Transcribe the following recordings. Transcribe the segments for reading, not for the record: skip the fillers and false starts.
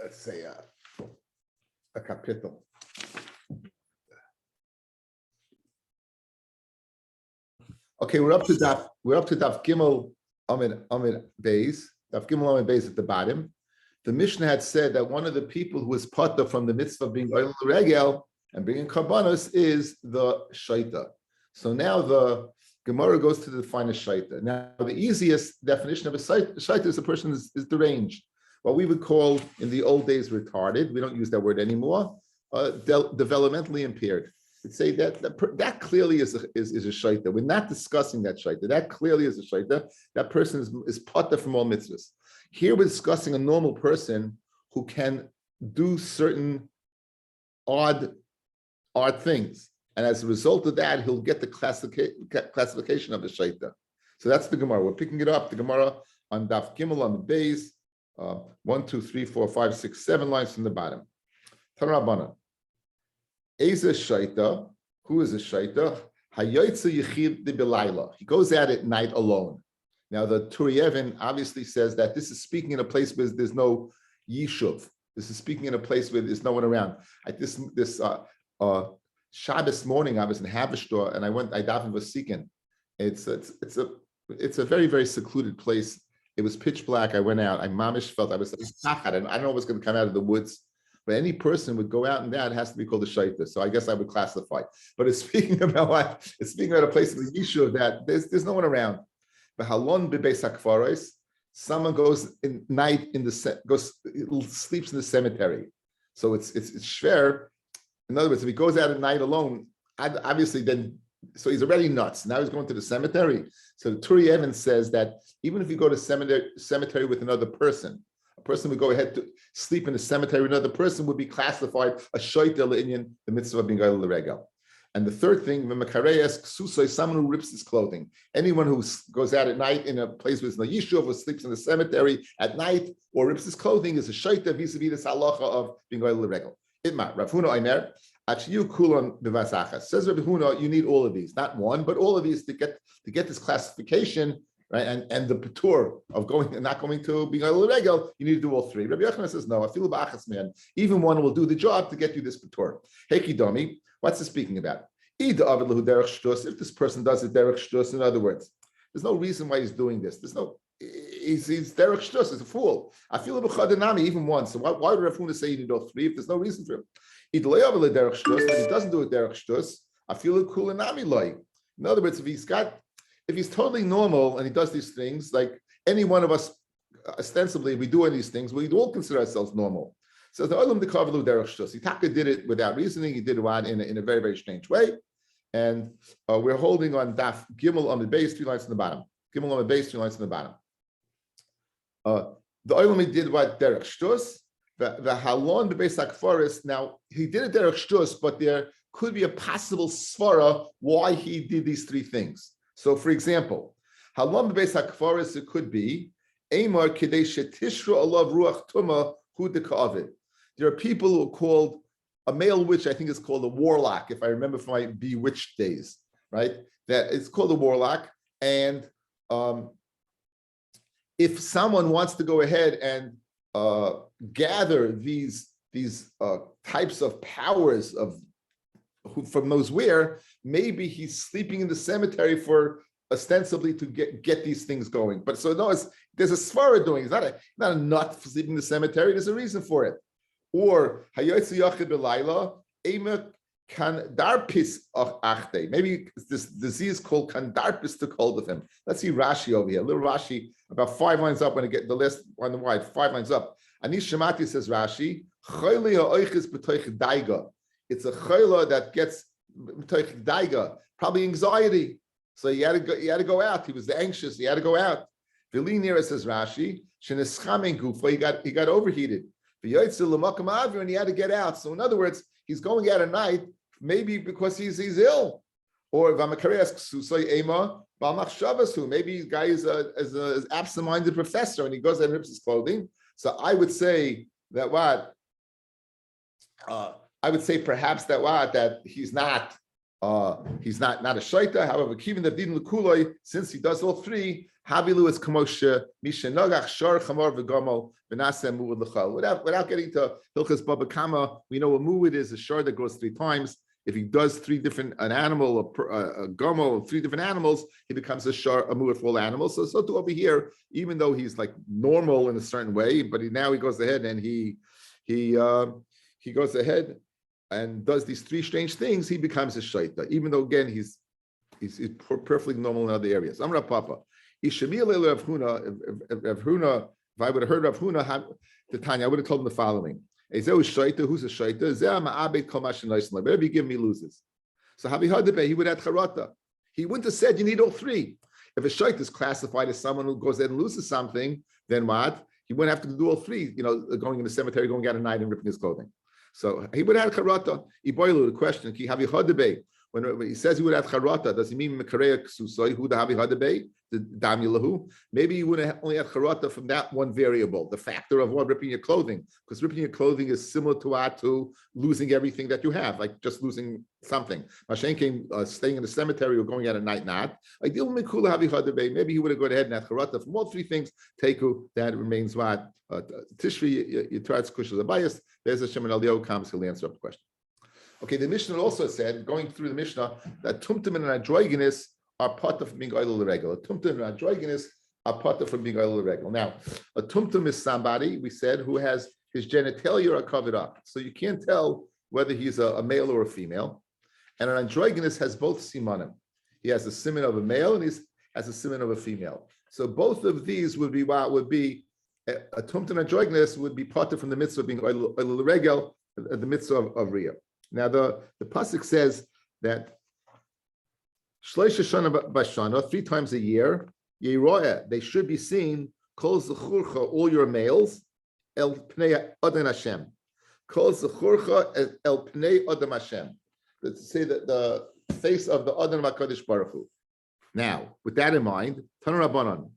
let's say a capital. Okay, we're up to Daf Gimel Amid Beis. Daf Gimel Amid Beis at the bottom. The Mishnah had said that one of the people who was pater from the mitzvah of being oil regel and bringing karbanos is the shaita. So now the Gemara goes to define a shaita. Now the easiest definition of a shaita is a person is deranged. What we would call in the old days retarded. We don't use that word anymore. Developmentally impaired. I'd say that clearly is a shaita. We're not discussing that shaita. That clearly is a shaita. That person is pater from all mitzvahs. Here we're discussing a normal person who can do certain odd things. And as a result of that, he'll get the classification of the shaita. So that's the Gemara. We're picking it up, the Gemara on Daf Gimel on the base, 1, 2, 3, 4, 5, 6, 7 lines from the bottom. Tanarabana. Eza shaita, who is a shaita? Hayotze yichid de belayla. He goes out at night alone. Now the Turiyevin obviously says that this is speaking in a place where there's no yishuv. This is speaking in a place where there's no one around. At this Shabbos morning, I was in Havishtor and I davened with Sikin. It's a very, very secluded place. It was pitch black. I went out. I mamish felt I was I don't know what's going to come out of the woods. But any person would go out and that has to be called a shaita. So I guess I would classify. But it's speaking about what? It's speaking about a place of the yishuv that there's no one around. But halon bebeis hakfaros, someone goes in night sleeps in the cemetery. So it's shver. In other words, if he goes out at night alone, obviously then so he's already nuts. Now he's going to the cemetery. So the Turi Evans says that even if you go to cemetery with another person, a person would go ahead to sleep in the cemetery with another person would be classified a shaita l'inyan, the mitzvah of being oil l'regel. And the third thing, someone who rips his clothing. Anyone who goes out at night in a place with no yishuv or sleeps in the cemetery at night or rips his clothing is a shaita vis-a-vis this halacha of being oil l'regel. Itma, Rav Huna Omer, Achiyu kulon b'vasachas. Says Rav Huna, you need all of these, not one, but all of these to get this classification, right? And the patur of going and not going to being oil l'regel, you need to do all three. Rabbi Yochanan says no. I feel ba'achas man. Even one will do the job to get you this patur. Heki domi. What's it speaking about? If this person does it derech shtus, in other words, there's no reason why he's doing this. He's derech shtus, he's a fool. I feel b'chadanami even once. So why would Rav Huna say you need all three if there's no reason for him? If he doesn't do it derech shtus, I feel kulanami loy. In other words, if he's totally normal and he does these things, like any one of us, ostensibly, if we do any of these things, we all consider ourselves normal. So the Olam de Kavlu derech shtus. Itaka did it without reasoning. He did it in a very, very strange way. And we're holding on Daf Gimel on the base, 3 lines on the bottom. Gimel on the base, 3 lines on the bottom. The Olam did what derech shtus. The halon the base hakfaris. Now he did it derech shtus, but there could be a possible svara why he did these 3 things. So, for example, halon the base hakfaris, it could be Amar kidei shetishra alav ruach tuma hu dekavid. There are people who are called a male witch. I think it's called a warlock, if I remember from my bewitched days, right? That it's called a warlock. And if someone wants to go ahead and gather these types of powers from those where, maybe he's sleeping in the cemetery for ostensibly to get these things going. But so no, there's a svara doing. It's not a nut for sleeping in the cemetery. There's a reason for it. Or hayotze yachid belayla ema kandarpis achte. Maybe this disease called kandarpis took hold of him. Let's see Rashi over here. Little Rashi, about 5 lines up when I get the list on the wide, 5 lines up. Ani Shemati says Rashi, chayli ha'oiches b'toich daiga. It's a chayla that gets b'toich daiga, probably anxiety. So he had to go out. He was anxious. He had to go out. Vilinira says Rashi, sheneschamen gufa. He got overheated. And he had to get out. So in other words, he's going out at night, maybe because he's ill. Or maybe the guy is an absent-minded professor and he goes and rips his clothing. So I would say that I would say perhaps that he's not a shaita. However, since he does all 3, Havilu is kamosha misha nagach shor chamor v'gomel v'naseh mu'ud l'chal. Without getting to Hilchas Baba Kama, we know a mu'ud is a shor that grows 3 times. If he does 3 different, an animal, a gomel, 3 different animals, he becomes a mu'ud for all animals. So too over here, even though he's like normal in a certain way, but now he goes ahead and he goes ahead and does these 3 strange things, he becomes a shaita, even though again he's perfectly normal in other areas. Amra Papa. If I would have heard Rav Huna, the Tanya, I would have told him the following. Who's a shaita? Whatever you give me loses. So he would have charata. He wouldn't have said you need all 3. If a shaita is classified as someone who goes in and loses something, then what? He wouldn't have to do all 3, going in the cemetery, going out at night and ripping his clothing. So he would have charata. The question, when he says he would have charata, does he mean mekareya ksusoi, who the havi hadabe, the damilahu? Maybe you would have only have charata from that one variable, the factor of what ripping your clothing, because ripping your clothing is similar to losing everything that you have, like just losing something. Mashen came staying in the cemetery or going out at night, not. Ideal mikula havi hadabe. Maybe he would have gone ahead and had charata from all 3 things. Teku, that remains what Tishri Yitratz Kushal Abayas. There's a Shemin Al comes, he'll answer up the question. Okay, the Mishnah also said, going through the Mishnah, that tumtum and androgynous are part of being oil regel. A tumtum and androgynous are part of being oil regel. Now, a tumtum is somebody, we said, who has his genitalia are covered up. So you can't tell whether he's a male or a female. And an androgynous has both simanim. He has a siman of a male and he has a siman of a female. So both of these would be a tumtum androgynous would be part of from the mitzvah of being oil regel, the mitzvah of Riyah. Now the pasuk says that Shleisha Shana Bashana, 3 times a year, Yeroeh, they should be seen, Kol Zechurcha, all your males, El Pnei Adon Hashem. Kol Zechurcha El Pnei Adam Hashem. Let's say that the face of the Adon HaKadosh Baruch Hu. Now, with that in mind, Tanu Rabbanan,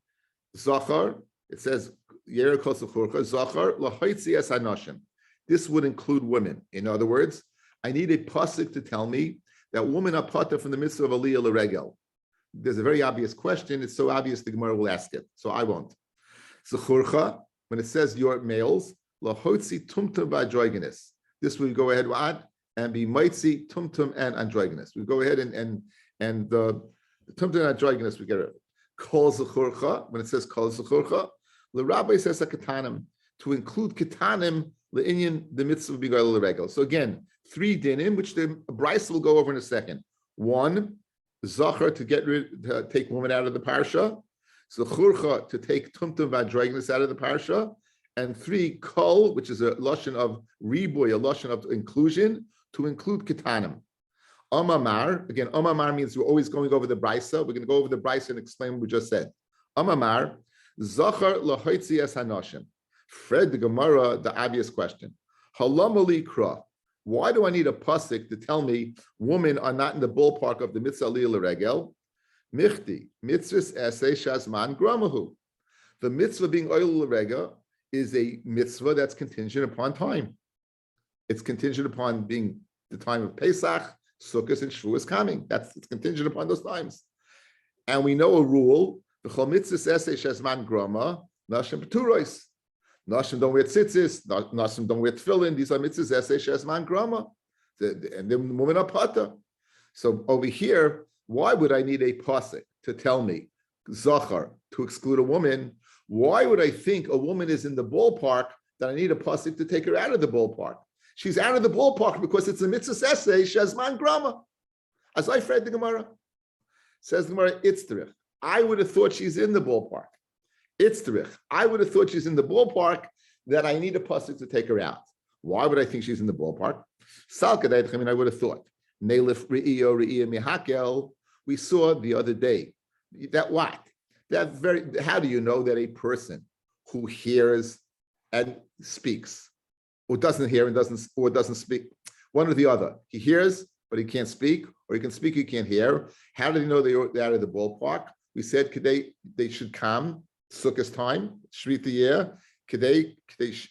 Zachar, it says Yeroeh Kol Zechurcha, Zachar Lahaitzi Es Hanashim. This would include women. In other words, I need a pasuk to tell me that women are part of from the mitzvah of aliyah l'regel. There's a very obvious question. It's so obvious the Gemara will ask it, so I won't. Zechurcha, when it says your males, lahotzi tumtum v'androgynous. This will go ahead and be mitzi tumtum and androgynous. We go ahead and the tumtum and androgynous we get rid of. Kol zechurcha, when it says kol zechurcha, the Rabbi says a ketanim, to include ketanim l'inyan the mitzvah of bigal l'regel. So again, 3 dinim, which the Bryce will go over in a second. 1, zachar to take woman out of the parsha. Zechurcha to take tumtum v'androgynous out of the parsha. And 3, kol, which is a lashon of riboy, a lashon of inclusion, to include ketanim. Amamar, again, amamar means we're always going over the Brysa. We're going to go over the Brysa and explain what we just said. Amamar, zachar lahoitzi es hanashim. Fred the Gemara, the obvious question. Halamali kra. Why do I need a pasuk to tell me women are not in the ballpark of the mitzvah aliyah l'regel? Michti, mitzvahs esei shazman gramahu. The mitzvah being oil l'regel is a mitzvah that's contingent upon time. It's contingent upon being the time of Pesach, Sukkot, and Shavuos coming. It's contingent upon those times. And we know a rule, the chol mitzvahs esei shazman grama, nashim p'turos. Nashim don't wear tzitzis, Nashim don't wear tefillin. These are mitzvahs esei shezman grama, and the women are pata. So over here, why would I need a pasuk to tell me zachar to exclude a woman? Why would I think a woman is in the ballpark that I need a pasuk to take her out of the ballpark? She's out of the ballpark because it's a mitzvah esei shezman grama. As I read the Gemara, says the Gemara, itzterich. I would have thought she's in the ballpark. Itzterich. I would have thought she's in the ballpark that I need a pasuk to take her out. Why would I think she's in the ballpark? Salkadayt, I mean, I would have thought. Nelif re'iyo mihakel. We saw the other day that what? How do you know that a person who hears and speaks, or doesn't hear and doesn't speak, one or the other? He hears, but he can't speak, or he can speak, he can't hear. How do you know they're out of the ballpark? We said they should come. Sukkot time, Shvita year, Kedei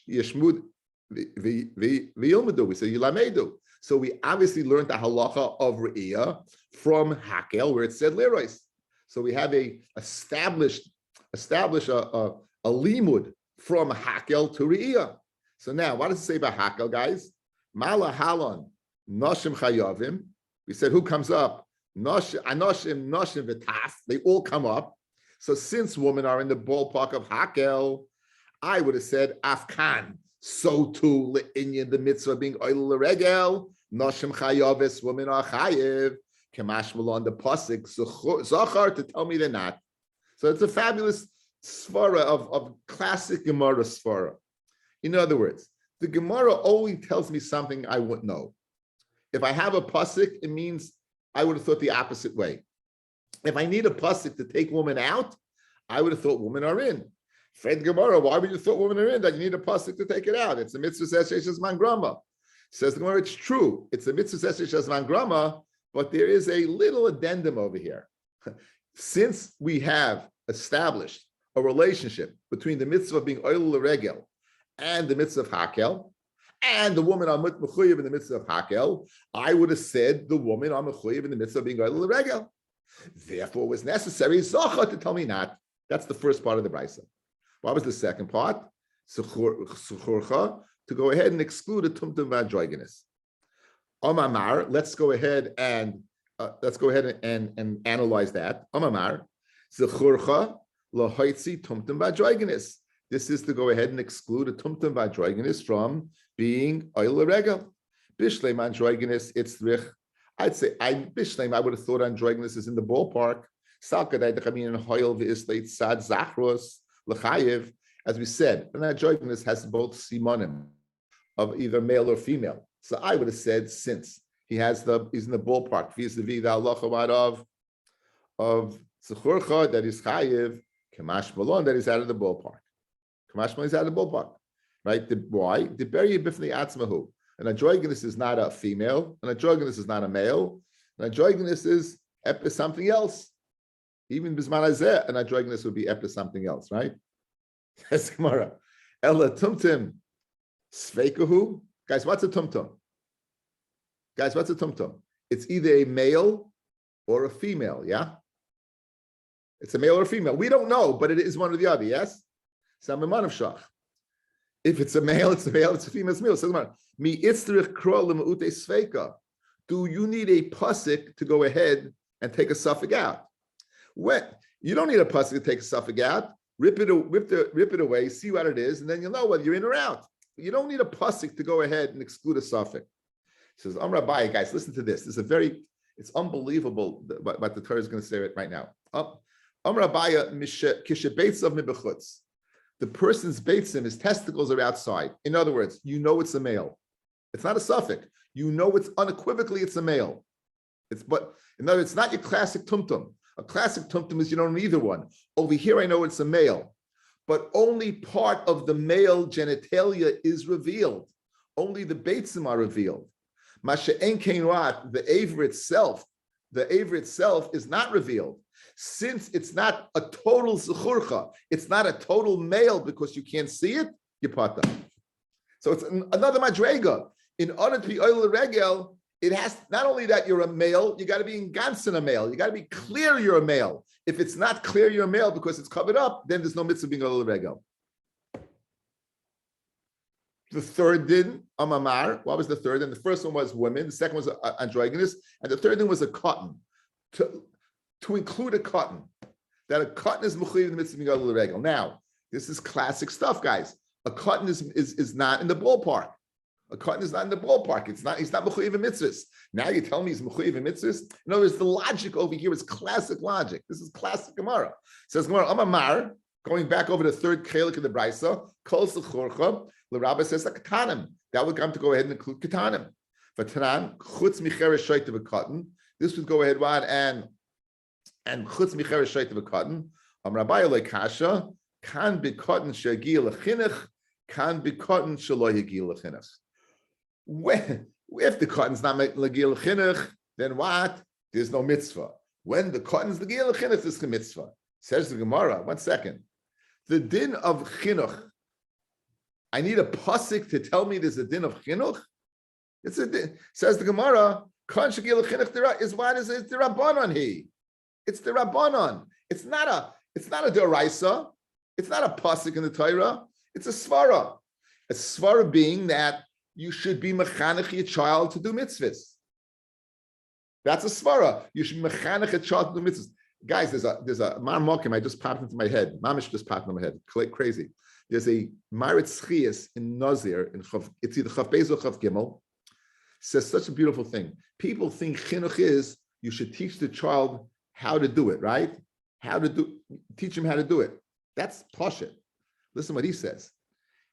Yeshmud V'Yilmadu. We say Yilamedu. So we obviously learned the halacha of Re'iyah from Hakel, where it said Lerois. So we have a established establish a limud from hakel to re'iyah. So now, what does it say about hakel, guys? Mala halon noshim chayavim. We said who comes up? Anoshim, noshim v'taf. They all come up. So since women are in the ballpark of hakel, I would have said afkan. So too in the mitzvah being oil l'regel, noshim chayavis, women are chayiv. Kemashmal on the pasuk zachar to tell me they're not. So it's a fabulous svara of classic Gemara svara. In other words, the Gemara only tells me something I wouldn't know. If I have a pasuk, it means I would have thought the opposite way. If I need a pasuk to take women out, I would have thought women are in. Fred Gemara, why would you thought women are in? That you need a pasuk to take it out. It's a mitzvah seshes man grama. Says the Gemara, it's true. It's a mitzvah seshes man grama, but there is a little addendum over here. Since we have established a relationship between the mitzvah of being oil l'regel and the mitzvah of hakel, and the woman are mechuyev in the mitzvah of hakel, I would have said the woman are mechuyev in the mitzvah of being oil l'regel. Therefore, it was necessary zocha to tell me not. That's the first part of the brisa. What was the second part? Suchurcha, to go ahead and exclude a tumtum v'androgynous. Omamar, let's go ahead and analyze that. Omamar, Zechurcha lahoitzi tumtum v'androgynous. This is to go ahead and exclude a tumtum v'androgynous from being oil l'regel. Bishleim androgynous, it's rich. I'd say Bishleim, I would have thought androgynous is in the ballpark. Salkadai dechamin hoil v'isleit sad zachros l'chayev. As we said, an androgynous has both simonim of either male or female. So I would have said since he's in the ballpark, vis-a-vis the halacha of Zechurcha that is chayev, Kamash Malon that is out of the ballpark. Kamash Malon is out of the ballpark. Right? Why? The beri bifnei atzmahu. An androgynous is not a female, an androgynous is not a male, an androgynous is something else. Even bisman hazeh, an androgynous would be something else, right? Yes, Gemara. Ella tumtum sveikahu. Guys, what's a tumtum? Guys, what's a tumtum? It's either a male or a female, yeah? It's a male or a female. We don't know, but it is one or the other, yes? If it's a male, it's a male. It's a female, it's a male. Do you need a pasuk to go ahead and take a suffix out? When you don't need a pasuk to take a suffix out, rip it away, see what it is, and then you'll know whether you're in or out. You don't need a pasuk to go ahead and exclude a suffix. He says, Rabbi, guys, listen to this. It's unbelievable what the Torah is going to say right now. Rabbi, the person's beitzim, his testicles are outside. In other words, you know it's a male. It's not a suffix. You know it's unequivocally it's a male. In other words, it's not your classic tumtum. A classic tumtum is you don't need either one. Over here, I know it's a male, but only part of the male genitalia is revealed. Only the beitzim are revealed. Masha'en keinrat, the aver itself is not revealed. Since it's not a total zechurcha, it's not a total male because you can't see it, you pata. So it's another madrega. In order to be oil regel, it has not only that you're a male, you got to be in gansen a male. You got to be clear you're a male. If it's not clear you're a male because it's covered up, then there's no mitzvah being oil regel. The third din, amamar. What was the third? And the first one was women. The second was androgynous, and the third din was a cotton. To include a cotton, that a cotton is mechuyev in the mitzvah being oil regel. Now, this is classic stuff, guys. A cotton is not in the ballpark. A cotton is not in the ballpark. He's not mechuyev in mitzvahs. Now you tell me he's mechuyev in mitzvahs. In other words, the logic over here is classic logic. This is classic Gemara. Says Gemara, amamar. Going back over the third chelik of the brisa, kol sechorcha. The Rabbi says a katanim. That would come to go ahead and include katanim. But tanan chutz micheres shoyt of a cotton. This would go ahead and chutz micheres shoyt of a cotton. Rabbi olei kasha can be cotton shagil lechinich, can be cotton shelo yagil lechinich. If the cotton's not legil lechinich, then what? There's no mitzvah. When the cotton's legil lechinich, there's a mitzvah. Says the Gemara. 1 second. The din of chinuch. I need a pasuk to tell me there's a din of chinuch. It's a din. Says the Gemara, Kon shagil chinuch is what is it? The Rabbanon he. It's the Rabbanon. It's not It's not a deraisa. It's not a pasuk in the Torah. It's a svara. A svara being that you should be mechanech your child to do mitzvahs. That's a svara. You should mechanech a child to do mitzvahs. Guys, there's a Mar Mokim. I just popped into my head. Mamish just popped into my head. Crazy. There's a Maritz Chias in Nazir in Chav. It's either Chav Beis or Chav Gimel. Says such a beautiful thing. People think chinuch is you should teach the child how to do it, right? Teach him how to do it. That's pashut. Listen what he says.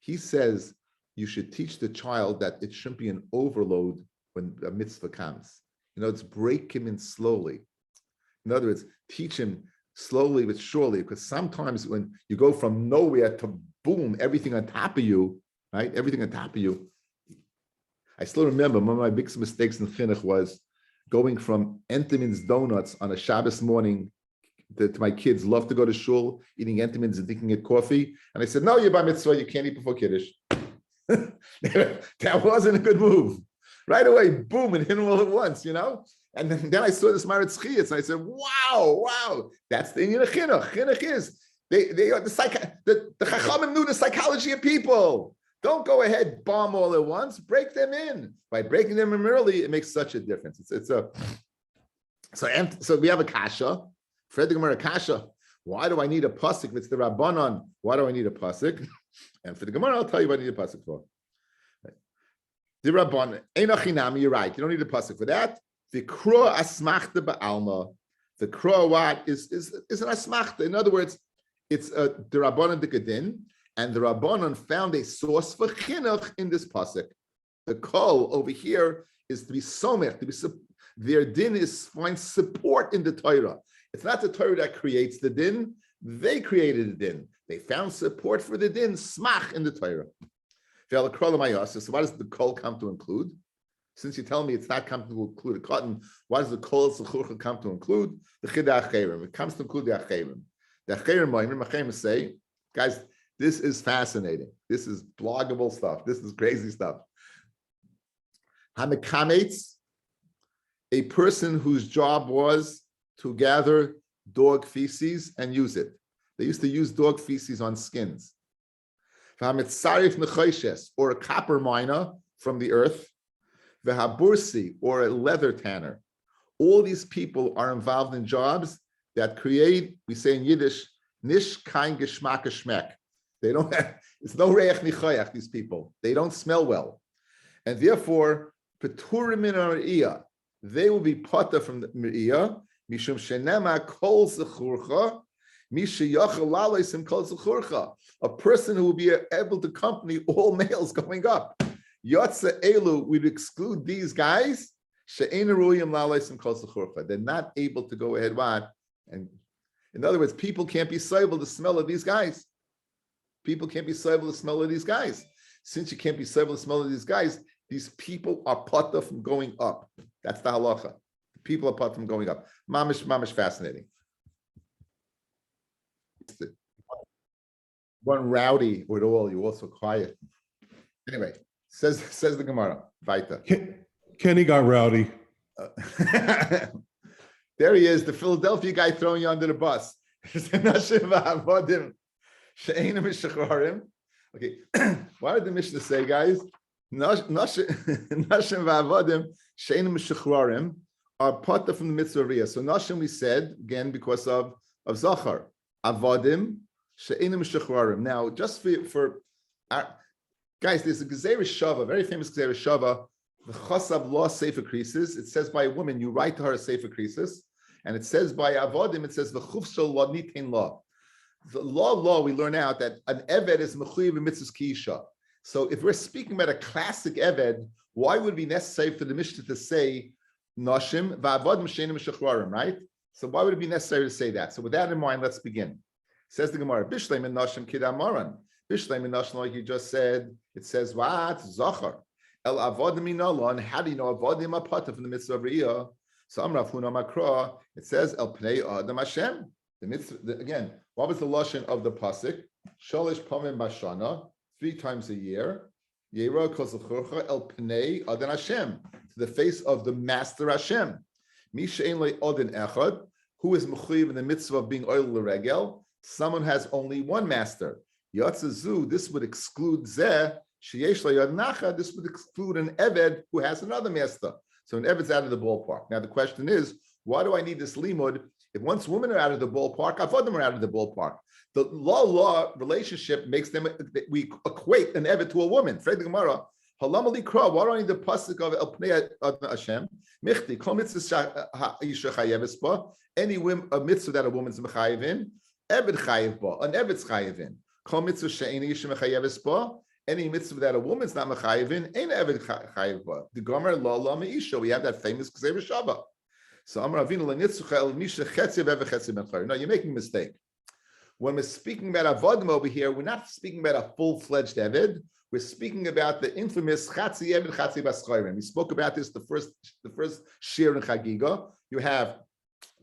He says you should teach the child that it shouldn't be an overload when a mitzvah comes. It's break him in slowly. In other words, teach him slowly but surely, because sometimes when you go from nowhere to boom, everything on top of you, right? Everything on top of you. I still remember one of my biggest mistakes in chinuch was going from Entenmann's donuts on a Shabbos morning to my kids love to go to shul, eating Entenmann's and drinking coffee. And I said, no, you're by mitzvah, you can't eat before Kiddush. That wasn't a good move. Right away, boom, and hit them all at once, And then I saw this Maritz Chias, and I said, wow, that's the Indian of chinuch. Chinuch is, the Chachamim knew the psychology of people. Don't go ahead, bomb all at once, break them in. By breaking them in early, it makes such a difference. So we have a kasha, Fred the Gemara kasha. Why do I need a pasuk? If it's the Rabbanon, why do I need a pasuk? And for the Gemara, I'll tell you what I need a pasuk for. The Rabbanon, Einochinami, you're right. You don't need a pasuk for that. The kro asmachta ba'alma. The kro what is an asmachta. In other words, it's the Rabbanon dikadin, and the Rabbanon found a source for chinuch in this pasuk. The kol over here is to be somech, to be their din is find support in the Torah. It's not the Torah that creates the din; they created the din. They found support for the din, smach in the Torah. So what does the kol come to include? Since you tell me it's not come to include a cotton, what does the kol suchurcha come to include? The chida acherim. It comes to include the acherim. The acherim say, guys, this is fascinating. This is bloggable stuff. This is crazy stuff. Hamikametz, a person whose job was to gather dog feces and use it. They used to use dog feces on skins. Or a copper miner from the earth, v'habursi, or a leather tanner. All these people are involved in jobs that create, we say in Yiddish, nish kein geschmack geschmeck. They don't have, it's no reich nichoyach, these people. They don't smell well. And therefore, peturim min ha're'iyah, they will be potter from the re'iyah, mishum shenema kol zechurcha, a person who will be able to accompany all males going up. Yotze elu, we'd exclude these guys. They're not able to go ahead. And in other words, people can't be soible the smell of these guys. People can't be soible the smell of these guys. Since you can't be soible the smell of these guys, these people are potter from going up. That's the halacha. People are potter from going up. Mamish fascinating. One rowdy with all, you also quiet. Anyway, says the Gemara. Vaita. Kenny got rowdy. There he is, the Philadelphia guy throwing you under the bus. Okay, what did the Mishnah say, guys? Nashim va'avodim she'enim meshachrarim are potter from the mitzvah riyah. So Nashim we said again because of Zachar. Avodim she'enim meshachrarim. Now, just for guys, there's a Gezerah Shava, very famous Gezerah Shava. The Chasab law Sefer Krisis. It says by a woman, you write to her a Sefer Krisis, and it says by Avodim, it says the Chufshal law nitin law. The law we learn out that an Eved is mechuyev mitzvahs kiisha. So if we're speaking about a classic Eved, why would it be necessary for the Mishnah to say Nashim va'avodim she'enim meshachrarim, right? So why would it be necessary to say that? So with that in mind, let's begin. Says the Gemara, Bishleim and Nashim kidamaran. Bishleim and Nashim, like you just said, it says what? Zachar. El avodim inalon. How do you know avodim apata from the mitzvah of riyah? So Amrav Huna Makra. It says El Pnei Adam Hashem. The mitzvah again. What was the lashon of the pasuk? Shalish pamim bashana, 3 times a year. Yera kosachurcha El Pnei Adam Hashem, to the face of the Master Hashem. Misha ein le Odin echad, who is mechuyev in the mitzvah of being oil l'regel. Someone has only one master. Yatzazu, this would exclude zeh. Sheyesh lo yad nacha, this would exclude an eved who has another master. So an eved's out of the ballpark. Now the question is, why do I need this limud? If once women are out of the ballpark, avodim are out of the ballpark. The law relationship makes them, we equate an eved to a woman. Fred the Gemara, halam alikra, why do I need the pasuk of El Pnei Hashem? Michti, kol mitzvah ha'isha chayeves ba, any mitzvah that a woman's mechayev in, eved chayev ba, an eved's chayev in. Kol mitzvah she'eni isha mechayeves ba, any mitzvah that a woman's not mechayev in, ain't eved chayev ba. The Gomer la meisha, we have that famous Ksev Shabbat. So Amar Avinu lenitzcha el misha chetzev ever chetzev ben chayr. No, you're making a mistake. When we're speaking about avodim over here, we're not speaking about a full-fledged eved. We're speaking about the infamous chatzi eved chatzi bas chayrim. We spoke about this the first shir in Chagigah. You have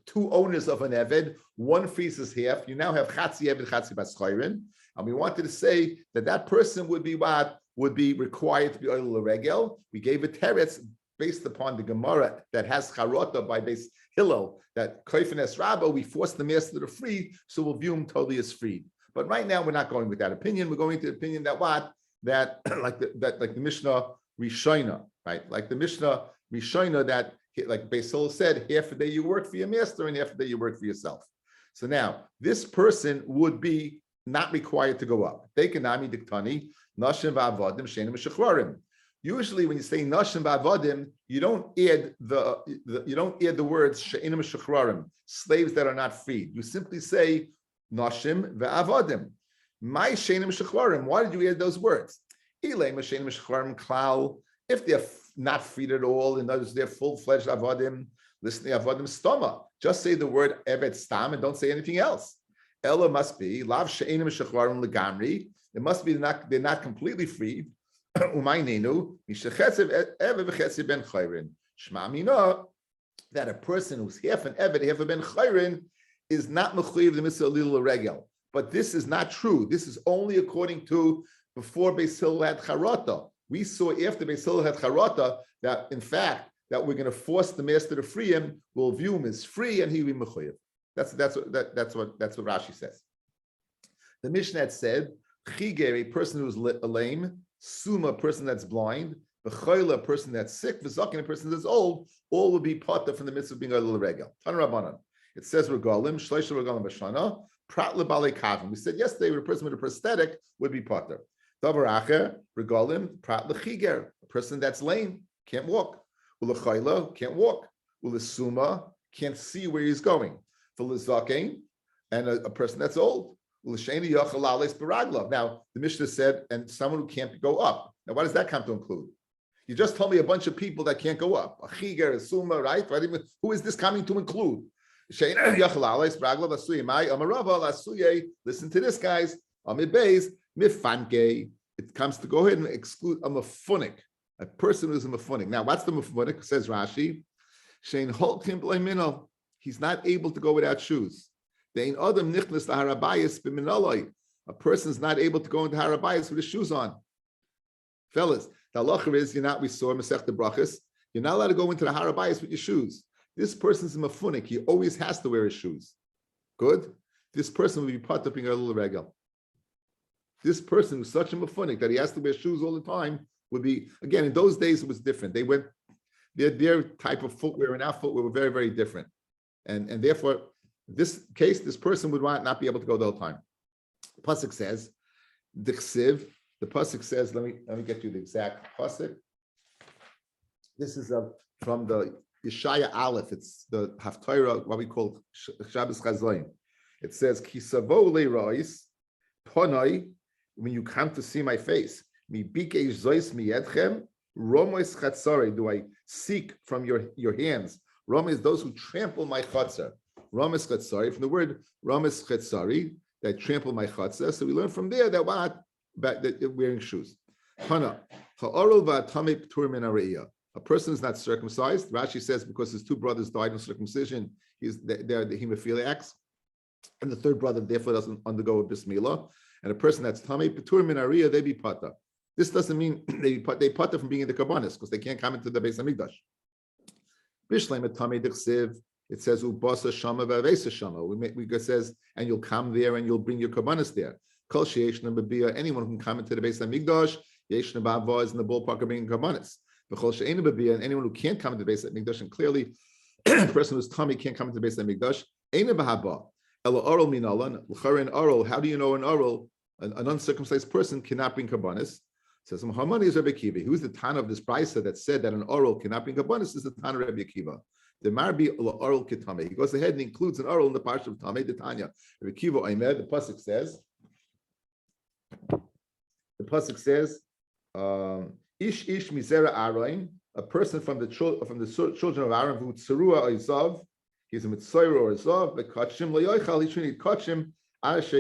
two owners of an eved. One frees his half. You now have chatzi eved chatzi bas chayrim. And we wanted to say that person would be what? Would be required to be oil regel. We gave a teretz based upon the Gemara that has charota by base Hillel, that koifen es rabba, we force the master to free, so we'll view him totally as free. But right now we're not going with that opinion. We're going to the opinion that what? That like the Mishnah Rishoina, right? Like the Mishnah Rishoina that, like Beis Hillel said, half a day you work for your master and half a day you work for yourself. So now this person would be not required to go up. Dekanami diktani, nashim va'avadim shenim shechvarim. Usually, when you say nashim ba'avadim, you don't add the words she'inim shechrarim, slaves that are not freed. You simply say nashim ve'avadim. My she'inim shechrarim. Why did you add those words? Ilay she'inim shechrarim klal. If they're not freed at all, in other words, they're full-fledged avadim. Listen to avadim stoma. Just say the word evet stam and don't say anything else. Ella must be lav she'inim shechrarim legamri. It must be they're not completely freed. That a person who's half an eved, half a ben chayrin, is not mechuyev the mitzvah lil regel. But this is not true. This is only according to before Beis Hillel had charata. We saw after Beis Hillel had charata that in fact that we're going to force the master to free him. We'll view him as free and he will be mechuyev. That's what Rashi says. The Mishnah had said Chagigah, a person who's lame. Suma, a person that's blind, B'chayla, a person that's sick, V'zakin, a person that's old, all will be pata from the midst of being a little regel. Tan Rabbanan. It says regalim, shleisha regalim b'shana, prat lebale kavim. We said yesterday, a person with a prosthetic would be pata. Davar acher, regalim, prat lechiger, a person that's lame, can't walk. Ulechayla, can't walk. Ulesuma, can't see where he's going. V'lezakin, and a person that's old. Now, the Mishnah said, and someone who can't go up. Now, what does that come to include? You just told me a bunch of people that can't go up. A chiger, a suma, right? Who is this coming to include? Listen to this, guys. It comes to go ahead and exclude a mafunik, a person who's a mafunik. Now, what's the mafunik? Says Rashi. He's not able to go without shoes. A person's not able to go into harabayas with his shoes on. Fellas, the halacha is we saw Masech the Brachas, you're not allowed to go into the harabayas with your shoes. This person's a mafunik, he always has to wear his shoes. Good? This person will be part of being a little regal. This person who's such a mafunik that he has to wear shoes all the time would be, again, in those days it was different. They went, their type of footwear and our footwear were very, very different. And therefore, this case, this person would not be able to go the whole time. The pasuk says, the pasuk says, let me get you the exact pasuk. This is from the Yeshaya Aleph. It's the Haftarah, what we call Shabbos Chazoim. It says, Kisavo le'rois ponai, when you come to see my face, mi bikei zois miyedchem, romois chatzare, do I seek from your hands? Rom is those who trample my chatzar. Ramis Chatzari, from the word Ramis Chatzari, that trample my chatzah. So we learn from there that what? About wearing shoes. Hana, a person is not circumcised. Rashi says because his two brothers died in circumcision, they're the hemophiliacs. And the third brother therefore doesn't undergo a bris milah. And a person that's Tamei Petur Min Ariyah, they be pata. This doesn't mean they pata from being in the Kabbanis because they can't come into the Beis Hamikdash. Bishleim Tamei Dechsiv. It says ubasa shama v'avesa shama. It says, and you'll come there and you'll bring your kabbanis there. Kol sheyesh b'bia. Anyone who can come into the Beis Hamikdash, yesh b'ava is in the ballpark of bringing kabbanis. B'chol she'ein b'bia, and anyone who can't come into the Beis Hamikdash, and clearly, a person who's tummy can't come into the Beis Hamikdash. Ein b'haba. Elo oral minalan. L'charein oral. How do you know an oral, an uncircumcised person cannot bring kabbanis? Says Muhammad is Rabbi Akiva. Who's the Tana of this brisa that said that an oral cannot bring kabbanis? Is the Tana of Rabbi Akiva. The Marbi oral kitame. He goes ahead and includes an oral in the parsha of Tamei the Tanya. Rabbi Akiva Aimed. The pasuk says, Ish mizera Aaron, a person from the children of Aaron who tzarua oizav, he's a mitzayra or izav, but kachim loyoichal. He shouldn't kachim ashe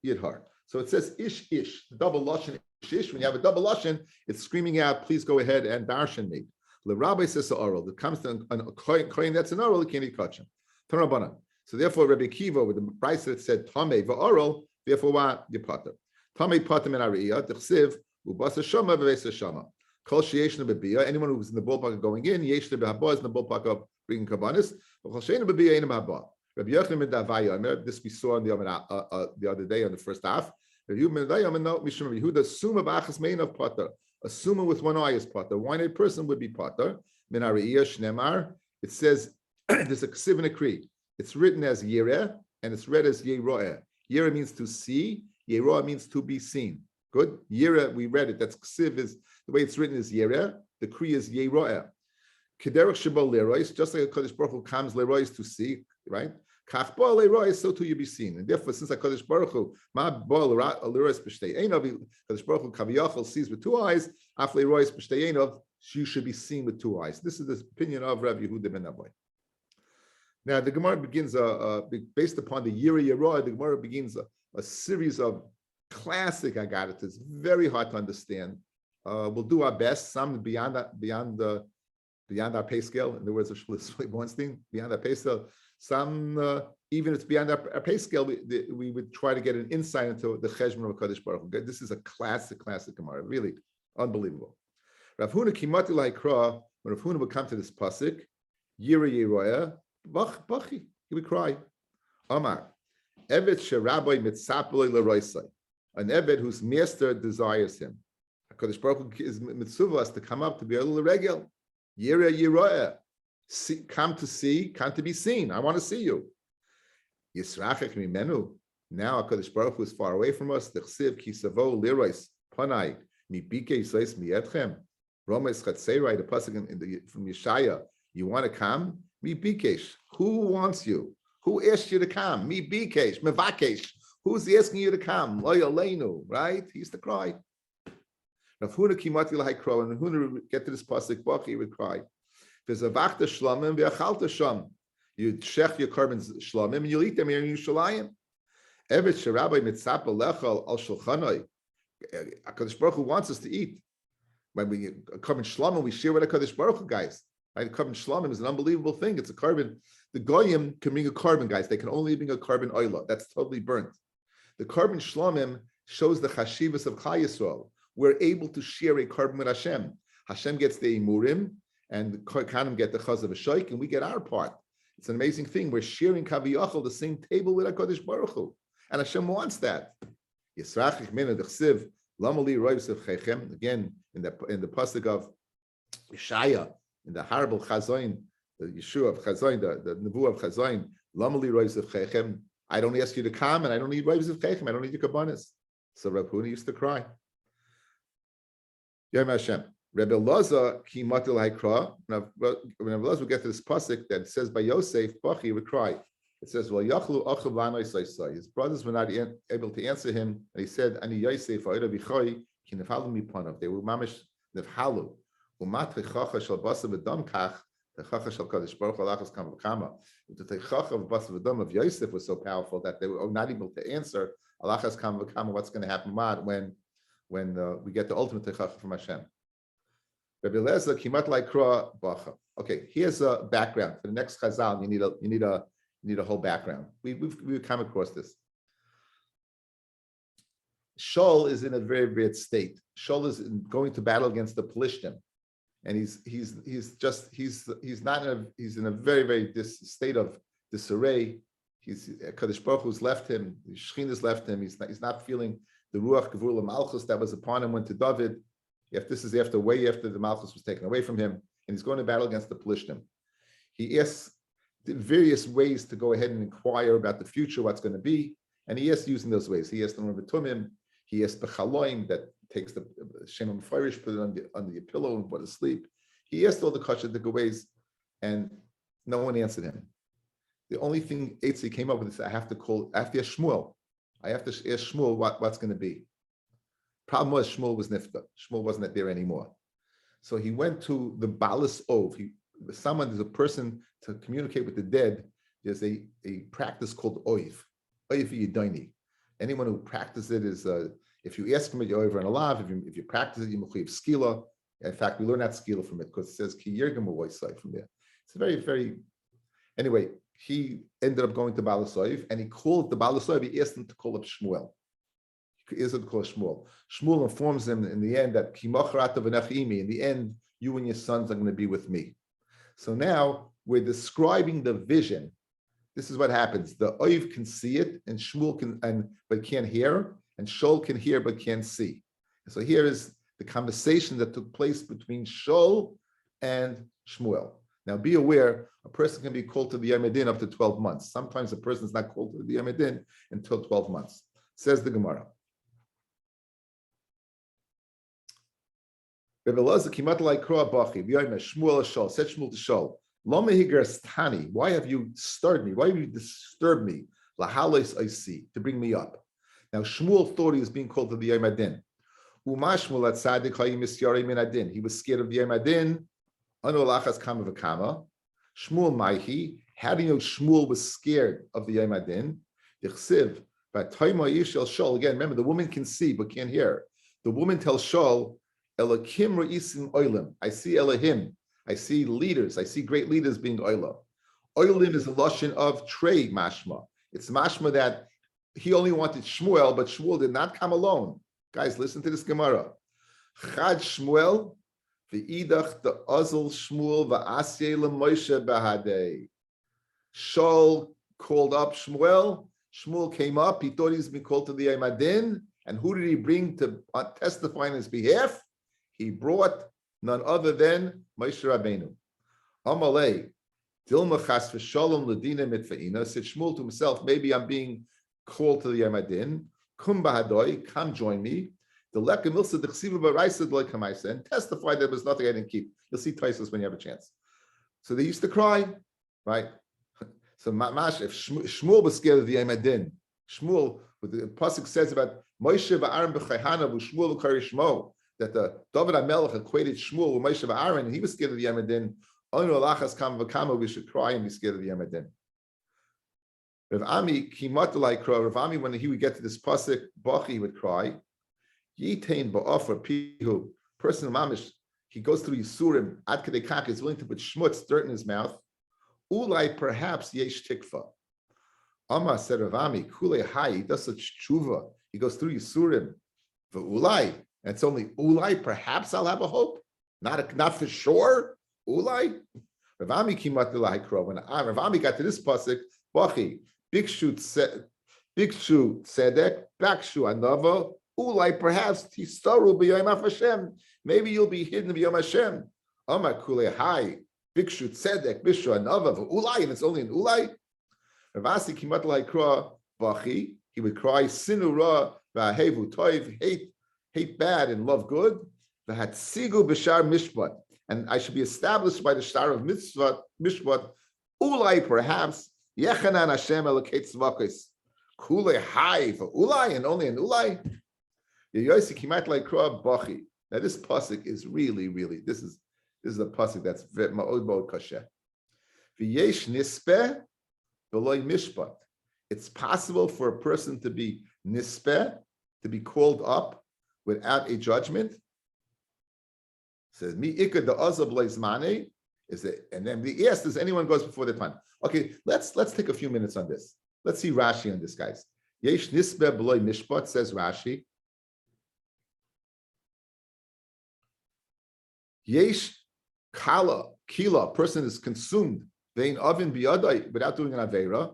yidhar. So it says ish, the double lashon ish. When you have a double lashon, it's screaming out, please go ahead and darshan me. The Rabbi says oral. That comes to a coin that's an oral, it can't eat kachim. So therefore, Rabbi Akiva with the price that said tamei v'oral, therefore what you potter. Tamei potter min ariyah t'chsiv ubasa shama v'vesa shama. Kol sheyesh nebebiyah. Anyone who's in the ballpark of going in, yesh nebehaba is in the ballpark of bringing kabbanis. Kol sheyesh nebebiyah ein nebehaba. Rabbi Yochanan ben Davaya. This we saw the other day on the first half. Rabbi Yochanan ben Davaya no mishum Rabbi Yehuda suma b'achas mein of potter. A suma with one eye is potter. One-eyed person would be potter. Min ariyah shnemar. It says there's a ksiv and a kri. It's written as yireh and it's read as yeroeh. Yireh means to see. Yeroeh means to be seen. Good. Yireh, we read it. That's ksiv is the way it's written is yireh. The kri is yeroeh. Kederach sheba lerois, just like a Kodesh Baruch Hu comes lerois to see, right? Kach ba lerois, so too you be seen. And therefore, since a Kodesh Baruch Hu ma ba lerois b'shtei einov, Kodesh Baruch Hu kaviyachol sees with two eyes. Af lerois b'shtei einov, you should be seen with two eyes. This is the opinion of Rabbi Yehuda ben Abai. Now the Gemara begins based upon the Yira Yeroah. The Gemara begins a series of classic agadat. It's very hard to understand. We'll do our best. Some beyond our pay scale. In the words of Shlomo Bornstein, beyond our pay scale. Some even if it's beyond our pay scale, we would try to get an insight into the Cheshbon of Kodesh Baruch Hu. This is a classic Gemara, really unbelievable. Rav Huna kimati laikra. When Rav Huna would come to this pasuk, Yira Yeroah, Bachi, he would cry. Amar, Evet sherabai mitzapeloi leroisai, an Evet whose master desires him. HaKadosh Baruch Hu is mitzuvah to come up to be a little regel. Yira Yeroah, come to see, come to be seen. I want to see you. Yisrachech mimenu. Now HaKadosh Baruch Hu is far away from us. T'chsiv ki savo lirois panai mi bike yisais mietchem. Roma is chatzeirai, the pasuk from Yeshaya. You want to come? Mi bikesh. Who wants you? Who asked you to come? Mi bikesh, mevakesh. Who's asking you to come? Lo yaleinu, right? He used to cry. Rav Huna kimati lahikro, and Huna would get to this pasuk, Bachi, he would cry. There's a vachta shlamim ve'achalta sham. You shech your carbons shlamim, and you'll eat them here in Yerushalayim. Evet sherabai mitzapa lechal al shulchanoi. HaKadosh Baruch Hu wants us to eat. When we carbon shlamim, we share with HaKadosh Baruch Hu, guys. Right? Carbon shlamim is an unbelievable thing. It's a carbon. The goyim can bring a carbon, guys. They can only bring a carbon oila. That's totally burnt. The carbon shlamim shows the chashivas of Klal Yisrael. We're able to share a carbon with Hashem. Hashem gets the imurim, and the kanim get the chaz of a shaykh, and we get our part. It's an amazing thing. We're sharing kaviyachol, the same table with HaKadosh Baruch Hu, and Hashem wants that. Yisrachich min adchsiv lamali roivs of chechem. Again, in the pasuk of Yeshaya, in the horrible Chazoin, the Yeshua of Chazoin, the Nebuah of Chazoin, lamali roivs of chechem. I don't ask you to come, and I don't need roivs of chechem. I don't need your kabbanis. So Rav Huna used to cry. Yom Hashem. Rebbe Loza ki matil haikra. When Rebbe Loza would get to this pasuk that says by Yosef, Bachi would cry. It says, "Well, yachlu achav lanoi saisai." His brothers were not able to answer him, and he said, "Ani Yosef ha'ira v'choi ki nefhalu mipanav." They were mamish nefhalu. Umat techacha shal basa v'dam kach techacha shal kadosh baruch alachas kam v'kama. The techacha of basa v'dam of Yosef was so powerful that they were not able to answer alachas kam v'kama. What's going to happen when we get the ultimate techacha from Hashem? Rebbe Lezer kimat laikra bacha. Okay, here's a background for the next chazal. You need a whole background. We've come across this. Shaul is in a very bad state. Shaul is going to battle against the Pelishtim, and he's not in a very very state of disarray. He's Kadosh Baruch Hu's left him. The Shechina's left him. He's not feeling the Ruach Gevurah Malchus that was upon him when to David. If this is way after the Malchus was taken away from him, and he's going to battle against the Pelishtim. He asks various ways to go ahead and inquire about the future, what's going to be, and he asks using those ways. He asks the Tumim. He asks Bechaloim that takes the Shem Firish, put it under your pillow and go to sleep. He asked all the Kashadik ways, and no one answered him. The only thing Eitzi came up with is I have to ask Shmuel. I have to ask Shmuel what's going to be. Problem was Shmuel was nifta. Shmuel wasn't there anymore. So he went to the Balas Ov. There's a person to communicate with the dead. There's a practice called Oiv. Oiv Yidayni. Anyone who practices it is, if you ask him it, you're over and alive. If you practice it, you mechuyev skila. In fact, we learn that skila from it because it says ki yirgam avoisai from there. It's a very, very, anyway, he ended up going to Balas Oiv and he called the Balas Oiv. He asked him to call up Shmuel. He asked him to call Shmuel. Shmuel informs him in the end that in the end, you and your sons are going to be with me. So now we're describing the vision. This is what happens. The Oiv can see it, and Shmuel but can't hear, and Shaul can hear but can't see. So here is the conversation that took place between Shaul and Shmuel. Now be aware, a person can be called to the Yom Hadin up to 12 months. Sometimes a person is not called to the Yom Hadin until 12 months. Says the Gemara. Rabbi Elazar kimat alai kroa bachi v'yomer Shmuel Shaul, said Shmuel to Shaul, Lo mehigarstani, why have you stirred me? Why have you disturbed me? Lahalos I see, to bring me up. Now Shmuel thought he was being called to the Yom Hadin. Umashmuel at Sadik hayim misyarei min hadin. He was scared of the Yom Hadin. Anu alachas kama v'kama. Shmuel maihi. How do you know Shmuel was scared of the Yom Hadin? Yichsiv v'tayma yishel Shaul. Again, remember the woman can see but can't hear. The woman tells Shaul, Elokim re'isim oilim. I see Elohim. I see leaders. I see great leaders being oilam. Oilim is a lashon of trey mashma. It's mashma that he only wanted Shmuel, but Shmuel did not come alone. Guys, listen to this Gemara. Chad Shmuel v'idach the azal Shmuel v'asye leMoshe bahadei. Shaul called up Shmuel. Shmuel came up. He thought he was being called to the Yom Hadin. And who did he bring to testify on his behalf? He brought none other than Moshe Rabbeinu. Amalei, Dilma chas v'shalom ladina mitfa'ina, said Shmuel to himself, maybe I'm being called to the Yom Hadin. Kum bahadoi, come join me. The lekam milsa d'chsiva b'raisa d'loi kamaisa, and testify that there was nothing I didn't keep. You'll see Taisus when you have a chance. So they used to cry, right? So Mamash, if Shmuel was scared of the Yom Hadin, Shmuel, what the pasuk says about Moshe v'Aaron b'chayhana v'Shmuel v'kari Shmo, that the David HaMelech equated Shmuel with Moshe v'Aaron, and he was scared of the Yom Hadin. Anu alachas kama v'kama, we should cry and be scared of the Yom Hadin. Rav Ami kimat alai kra. Rav Ami, when he would get to this pasuk, Bachi, he would cry. Yitain ba'afra pihu. Person mamish, he goes through Yisurim. Ad kedei kach is willing to put schmutz, dirt in his mouth. Ulai perhaps yesh tikva. Amma said Rav Ami, kulei hai. He does such tshuva. He goes through Yisurim. V'ulai, and it's only ulai. Perhaps I'll have a hope. Not for sure. Ulai. Rav Ami kimat alai kra. When Rav Ami got to this pasuk, Bachi. Bikshu tzedek, bakshu anava, ulai perhaps tistaru b'yom Hashem. Maybe you'll be hidden b'yom Hashem. Amar kulei hai, bikshu tzedek, bikshu anava, ulai, and it's only an ulai. Ravasi kimat alai kra bachi. He would cry sinu ra v'ahevu toiv, hate bad and love good. V'hatzigu b'shar mishpat, and I should be established by the shtar of mishpat. Ulai perhaps. Yechanan Hashem Elokei Tzvakos. Kule Hai for Ulai and only an Ulai. Yosi Kimat Lai Kra Bachi. Now this pasuk is really, this is a pasuk that's ma'od kasher. V'yesh nispeh v'loy mishpat. It's possible for a person to be nispeh, to be called up without a judgment. It says mi ikad the azab leizmane. Is it? And then the yes, does anyone goes before the time? Okay, let's take a few minutes on this. Let's see Rashi on this, guys. Yesh nisbe b'loy mishpat, says Rashi. Yesh Kala, kila, person is consumed, vein oven biyadai, without doing an avera.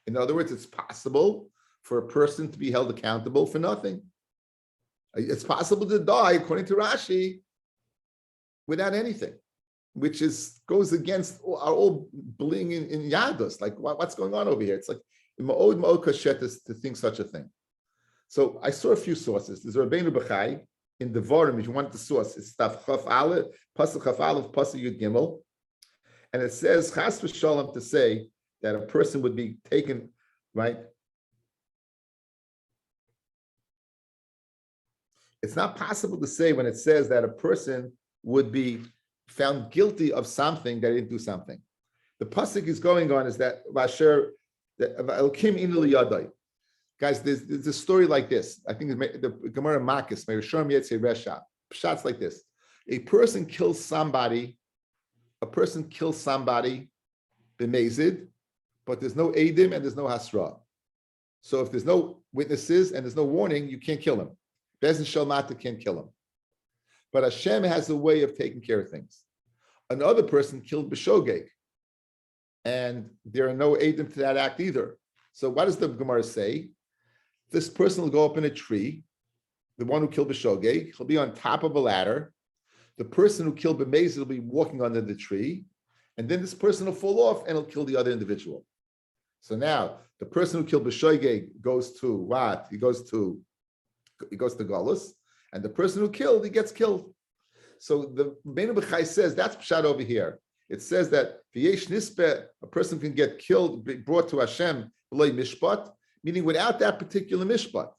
In other words, it's possible for a person to be held accountable for nothing. It's possible to die, according to Rashi, without anything, which goes against our old bling in Yadus. Like, what's going on over here? It's like ma'od kashet to think such a thing. So I saw a few sources. There's Rabbeinu Bechai in the Devarim. If you want the source, it's Daf Chaf Aleph, Pasuk Chaf Aleph, Pasuk Yud Gimel, and it says Chas v'Shalom to say that a person would be taken, right? It's not possible to say when it says that a person would be found guilty of something that he didn't do something. The pasuk is going on is that Vasher, Elokim Inul Yadai. Guys, there's a story like this. I think the Gemara Makis, Meirishom Yetzei Resha. Shots like this. A person kills somebody, b'mezid, but there's no Eidim and there's no Hasra. So if there's no witnesses and there's no warning, you can't kill him. Bezin Shalmata can't kill him. But Hashem has a way of taking care of things. Another person killed B'shogeg, and there are no Eidim to that act either. So what does the Gemara say? This person will go up in a tree, the one who killed B'shogeg, he'll be on top of a ladder. The person who killed B'mezid will be walking under the tree, and then this person will fall off and he'll kill the other individual. So now the person who killed B'shogeg goes to what? He goes to Galus, and the person who killed, he gets killed. So the Rabbeinu Bechai says that's pshat over here. It says that v'yesh nispe, a person can get killed, be brought to Hashem b'loi mishpat, meaning without that particular mishpat.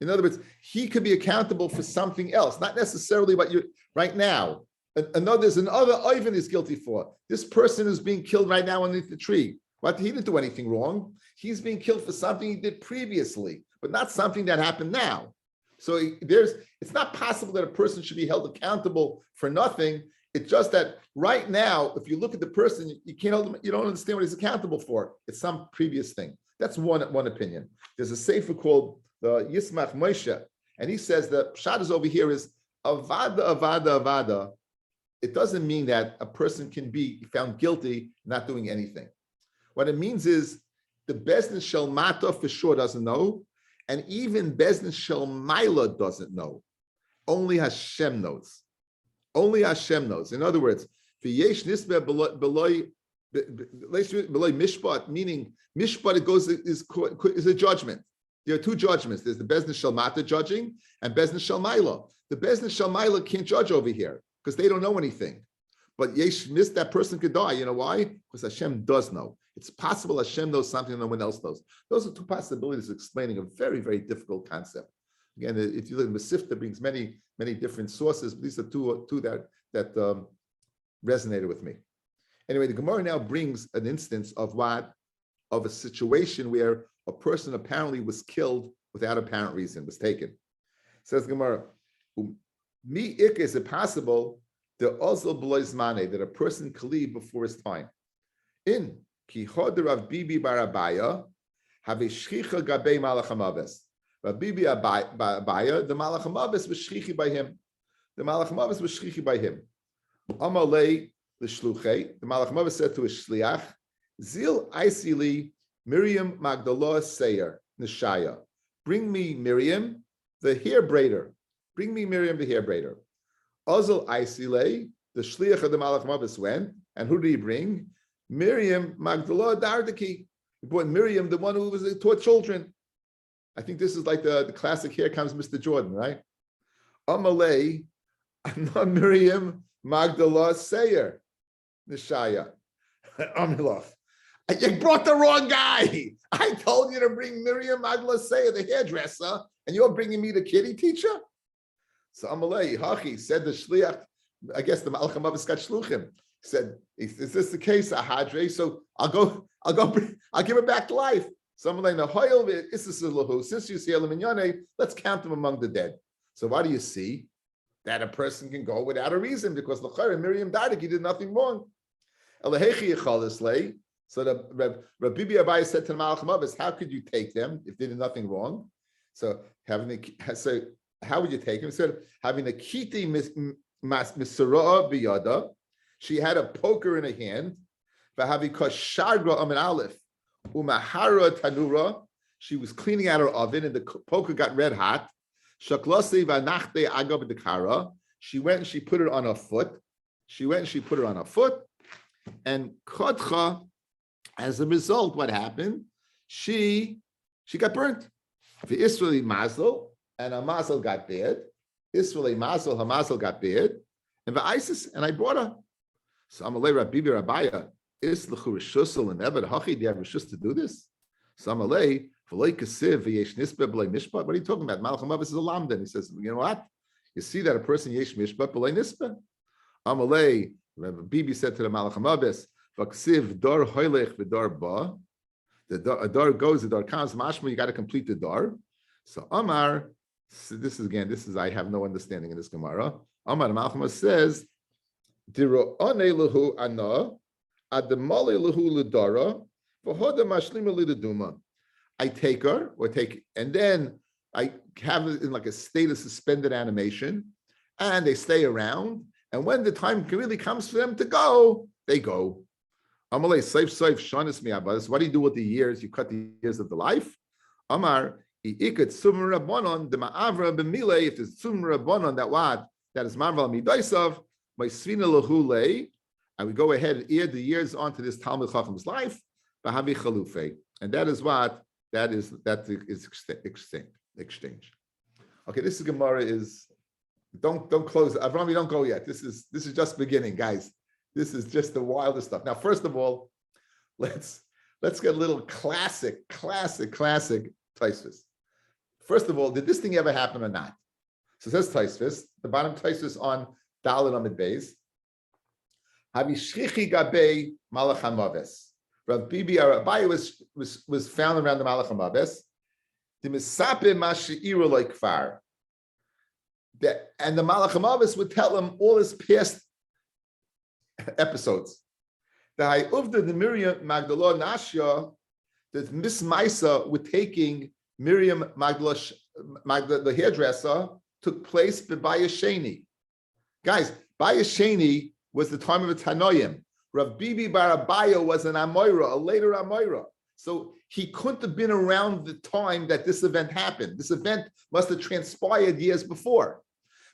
In other words, he could be accountable for something else, not necessarily what you right now. There's another Ivan is guilty for. This person is being killed right now underneath the tree. But he didn't do anything wrong. He's being killed for something he did previously, but not something that happened now. So it's not possible that a person should be held accountable for nothing. It's just that right now, if you look at the person, you can't hold him, you don't understand what he's accountable for. It's some previous thing. That's one opinion. There's a sefer called the Yismach Moshe, and he says that pshat is over here is avada. It doesn't mean that a person can be found guilty not doing anything. What it means is the Bezdin Shel Mata for sure doesn't know, and even Bezdin Shel Maila doesn't know. Only Hashem knows. Only Hashem knows. In other words, v'yesh nisbe beloy mishpat, meaning mishpat is a judgment. There are two judgments. There's the Bezdin Shel Mata judging and Bezdin Shel Maila. The Bezdin Shel Maila can't judge over here because they don't know anything. But yesh nis, that person could die. You know why? Because Hashem does know. It's possible Hashem knows something no one else knows. Those are two possibilities of explaining a very, very difficult concept. Again, if you look at Masifta, brings many, many different sources, but these are two that resonated with me. Anyway, the Gemara now brings an instance of a situation where a person apparently was killed without apparent reason, was taken. Says Gemara, is it possible that a person can leave before his time? In Kihod Rav Bibi Barabaya, have a shchicha gabei malach hamaves. Rav Bibi Barabaya, the malach hamaves was shchichi by him. The malach hamaves was shchichi by him. Amalei the shluchei. The malach hamaves said to his shliach, Zil Aisili Miriam Magdalah Seir Nishaya. Bring me Miriam, the hair braider. Bring me Miriam, the hair braider. Azal Aisile, the shliach of the malach hamaves went, and who did he bring? Miriam Magdalah Dardaki. He brought Miriam, the one who was taught children. I think this is like the classic "Here Comes Mr. Jordan," right? Amalei, Miriam Magdalah Seir Nishaya. Amilach. You brought the wrong guy. I told you to bring Miriam Magdalah Seir, the hairdresser, and you're bringing me the kitty teacher. So Amalei Hachi said the shliach. I guess the Malach HaMavis got shluchim. Said, "Is this the case, Ahadre? So I'll give it back to life." Someone like the since you see Elaminyane, let's count them among the dead. So what do you see? That a person can go without a reason because Miriam died, he did nothing wrong. So the Rabbi Abai said to the Malach HaMavis, how could you take them if they did nothing wrong? So how would you take him? He said, having a kiti Misara'a biyada. She had a poker in her hand. V'havika shargra amin aleph. Umahara tanura. She was cleaning out her oven, and the poker got red hot. Shaklasi v'anachte agab dekara. She went and she put it on her foot. And Kodcha, as a result, what happened? She got burnt. The Israeli mazel, and her mazel got bad. Israeli mazel, her mazel got bad. And the ISIS, and I brought her. So Amalei Rabbi Rabbiya, Islechu Rishusel and Eved Hachi, do you have Rishus to do this? So Amalei, V'loi Kasiv, V'yesh Nisbeh, B'loi Mishpat. What are you talking about? Malacham Abbas is a lamda. And he says, you know what? You see that a person Yesh Mishpat, B'loi Nisbeh. Amalei, Rabbi Bibi said to the Malacham Abbas, V'ksiv Dor Hoylech V'Dor Ba. A door goes, the door comes, mashma, you got to complete the door. So Amar, so this is I have no understanding in this Gemara. Amar Malchama says, Diro one lahu ana, adamale lahu lidara, v'hoda mashlima liduma. I take her, and then I have it in like a state of suspended animation, and they stay around, and when the time really comes for them to go, they go. Amalei saif shanis mi'abas. What do you do with the years? You cut the years of the life. Amar iikat sum rabbanon the ma'avra b'milei. If there's sum rabbanon that is marval midaisav by svina lahulei, I would go ahead and add the years onto this Talmud Chacham's life. B'havi chalufei, and that is exchange. Okay, this is Gemara is. Don't close. Avrami, don't go yet. This is just beginning, guys. This is just the wildest stuff. Now, first of all, let's get a little classic Taisvis. First of all, did this thing ever happen or not? So it says Taisvis, the bottom Taisvis on Dalet Amid Beis. Havishchichi gabe Malach HaMaves. Rav Bibi Rabbi was found around the Malach HaMaves. The Misape Mashi'iru like Kfar. And the Malach HaMaves would tell him all his past episodes. The Hayuvda, the Miriam Magdallah Nashya, that Miss Maisa with taking Miriam Magdallah, the hairdresser, took place by Bayasheni. Guys, Bayasheni was the time of a Tanoim. Rav Bibi Bar Abaya was an Amoira, a later Amoira. So he couldn't have been around the time that this event happened. This event must have transpired years before.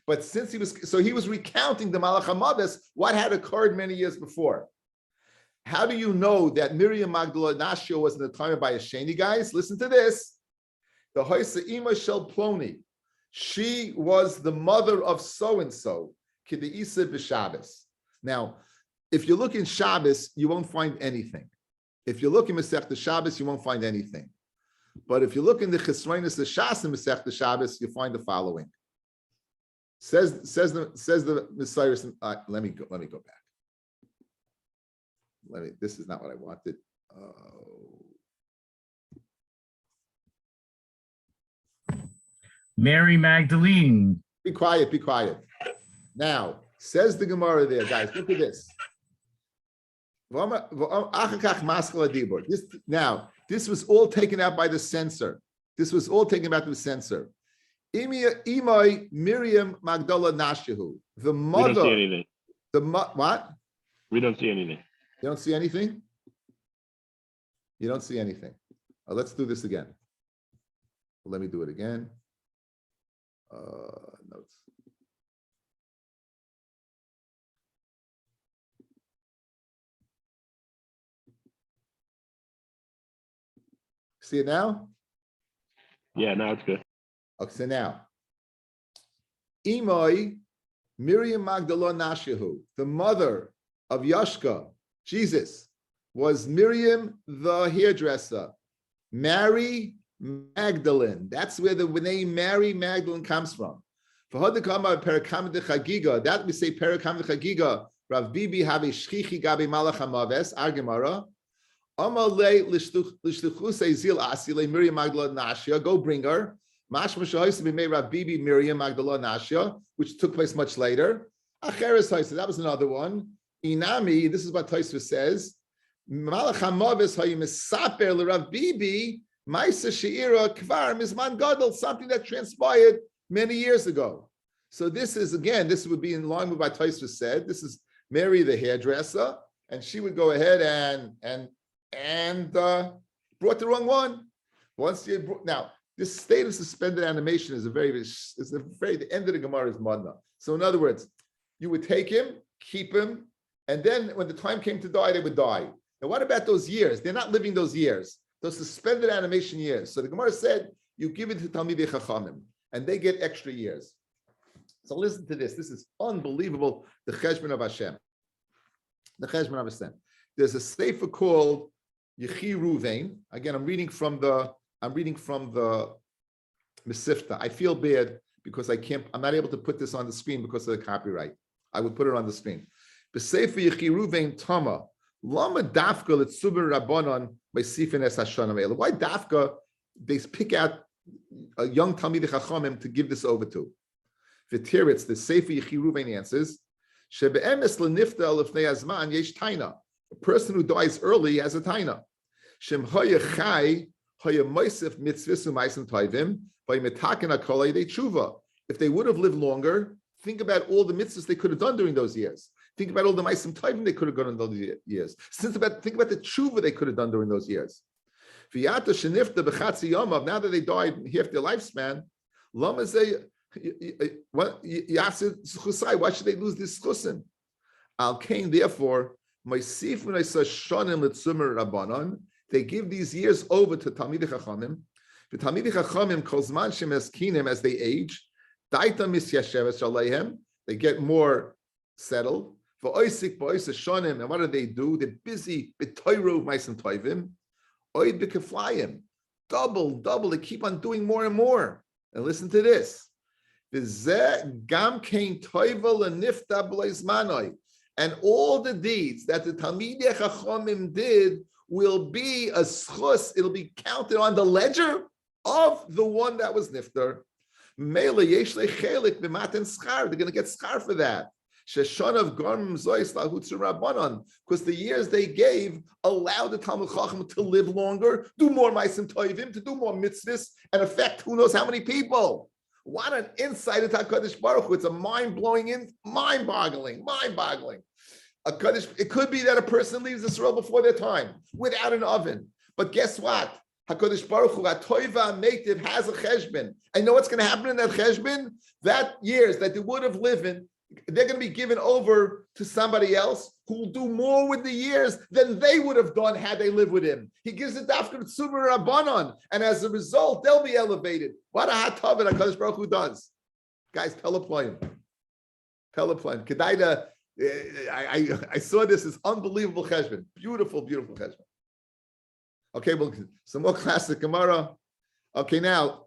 But since he was recounting the Malach HaMaves, what had occurred many years before. How do you know that Miriam Magdallah Nashia was in the time of Bayasheni, guys? Listen to this. The Hoysa Ima Shel Ploni. She was the mother of so-and-so. K'de'isa b'Shabbos. Now, if you look in Shabbos, you won't find anything. If you look in Masechta Shabbos, you won't find anything. But if you look in the Chesroinus the Shas in Masechta Shabbos, you find the following. Says the Messiah. Let me go back. This is not what I wanted. Mary Magdalene. Be quiet. Now, says the Gemara there, guys. Look at this. This was all taken out by the censor. Imai Miriam Magdallah Nashahu, the mother. We don't see anything. What? We don't see anything. You don't see anything? You don't see anything. Let's do this again. Let me do it again. Notes. See it now? Yeah, now it's good. Okay, so now, Imai, Miriam Magdallah Nashahu, the mother of Yashka, Jesus, was Miriam the hairdresser. Mary Magdalene, that's where the name Mary Magdalene comes from. For Chagigah, that we say Perakam de Chagigah, Rav Bibi have shchichi gabi malach hamaves, our Gemara. Amalei lishtuchusei zil asile Miriam Magdallah Nashia, go bring her. Mashma shahis be made Rav Bibi Miriam Magdallah Nashia, which took place much later. Acheres Taisa, that was another one. Inami, this is what Taisa says. Malach hamaves hayimesaper l'Rav Bibi Maisa sheira kvar mizman gadol, something that transpired many years ago. So this is, again, this would be in line with what Tosfos said. This is Mary, the hairdresser, and she would go ahead and brought the wrong one. Now, this state of suspended animation is the end of the Gemara is madna. So in other words, you would take him, keep him, and then when the time came to die, they would die. Now, what about those years? They're not living those years, those suspended animation years. So the Gemara said, you give it to Talmidei Chachamim, and they get extra years. So listen to this. This is unbelievable. The Cheshbon of Hashem. The Cheshbon of Hashem. There's a sefer called Yechi Ruvain. Again, I'm reading from the Mesifta. I feel bad because I'm not able to put this on the screen because of the copyright. I would put it on the screen. The sefer Yechi Ruvain Tama. Lama Dafka L'Tzubin Rabbanon by Sifin Es Hashanah. Why Dafka? They pick out a young Talmidei Chachamim to give this over to. V'tiritz, the Sefer Yechi Ruvain answers, Shebe'emes l'nifta l'fnei hazman yesh taina. A person who dies early has a taina. Shem hoya chai hoya moisef mitzvus u'maisim toivim v'yimetaken hakol yedei tshuva. If they would have lived longer, think about all the mitzvahs they could have done during those years. Think about all the maisim toivim they could have done in those years. Think about the tshuva they could have done during those years. V'yata shenifta b'chatzi yomav. Now that they died in half their lifespan, lama zeh. Why should they lose this chusin? Al Kain, therefore, they give these years over to Talmidei Chachamim. The Talmidei Chachamim kozman shemeskinim as they age. Daita misyasheves shaleihem. They get more settled. And what do? They're busy b'toyru ma'asim toivim. Oid b'keflayim. Double. They keep on doing more and more. And listen to this. And all the deeds that the Talmidei Chachamim did will be a schus, it'll be counted on the ledger of the one that was niftar. They're going to get schar for that. Because the years they gave allowed the Talmid Chacham to live longer, do more ma'asim toivim, to do more mitzvahs, and affect who knows how many people. What an insight into HaKadosh Baruch Hu. It's a mind-boggling. It could be that a person leaves this world before their time, without an oven. But guess what? HaKadosh Baruch Hu, HaToiva Meitiv, has a cheshbon. And you know what's going to happen in that cheshbon? That years that they would have lived in, they're going to be given over to somebody else who will do more with the years than they would have done had they lived with him. He gives it dafka tzumar rabbanon, and as a result, they'll be elevated. What a hatav that HaKadosh Baruch Hu does, guys. Peloployim. Kedaida. I saw this. It's unbelievable cheshbon. Beautiful cheshbon. Okay, well, some more classic Gemara. Okay, now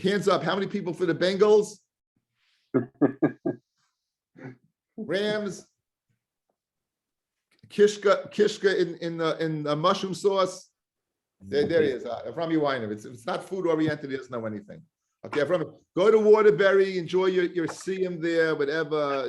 hands up. How many people for the Bengals? Rams, kishka in mushroom sauce. There he is. From your wine. If it's not food oriented, he doesn't know anything. Okay, go to Waterbury, enjoy your siyum there, whatever.